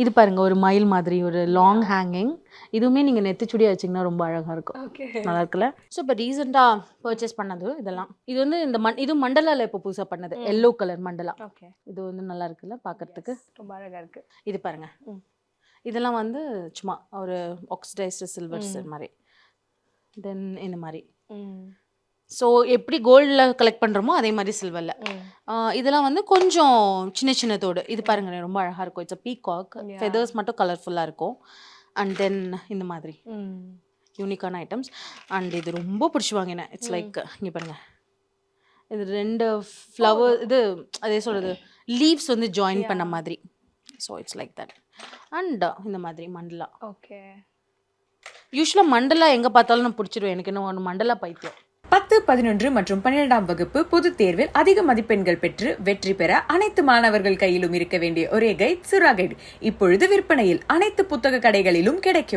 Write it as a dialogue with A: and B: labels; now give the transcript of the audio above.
A: இது பாருங்க ஒரு மயில் மாதிரி ஒரு லாங் ஹேங்கிங். இதுவுமே நீங்கள் நெத்திச்சுடியாக வச்சிங்கன்னா ரொம்ப அழகாக இருக்கும். நல்லா இருக்குல்ல? ஸோ இப்போ ரீசெண்டாக பர்ச்சேஸ் பண்ணது இதெல்லாம். இது வந்து இந்த இது மண்டலாவில் இப்போ புதுசாக பண்ணது, எல்லோ கலர் மண்டலா. ஓகே, இது வந்து நல்லா இருக்குல்ல பார்க்கறதுக்கு, ரொம்ப அழகாக இருக்குது. இது பாருங்க, இதெல்லாம் வந்து சும்மா ஒரு ஆக்சிடைஸ்டு சில்வர்ஸ் மாதிரி. தென் இந்த மாதிரி ஸோ எப்படி கோல்டில் கலெக்ட் பண்ணுறோமோ அதே மாதிரி சில்வரில். இதெல்லாம் வந்து கொஞ்சம் சின்ன சின்ன தோடு. இது பாருங்க ரொம்ப அழகாக இருக்கும். இட்ஸ் அ பீகாக், ஃபெதர்ஸ் மட்டும் கலர்ஃபுல்லாக இருக்கும். அண்ட் தென் இந்த மாதிரி யூனிக்கான ஐட்டம்ஸ். அண்ட் இது ரொம்ப பிடிச்சி வாங்கினேன். இட்ஸ் லைக் இங்கே பாருங்க, இது 2 ஃப்ளவர், இது அதே சொல்கிறது லீவ்ஸ் வந்து ஜாயின் பண்ண மாதிரி. So it's like that. And இந்த மாதிரி மண்டலா. ஓகே, யூஸ்வலாக மண்டலா எங்கே பார்த்தாலும் நான் பிடிச்சிருவேன். எனக்கு என்ன ஒன்று மண்டலா பைத்தியம்.
B: 10, 11 மற்றும் 12ஆம் வகுப்பு பொதுத் தேர்வில் அதிக மதிப்பெண்கள் பெற்று வெற்றி பெற அனைத்து மாணவர்கள் கையிலும் இருக்க வேண்டிய ஒரே கைட் சுறா கைட் இப்பொழுது விற்பனையில் அனைத்து புத்தக கடைகளிலும் கிடைக்கும்.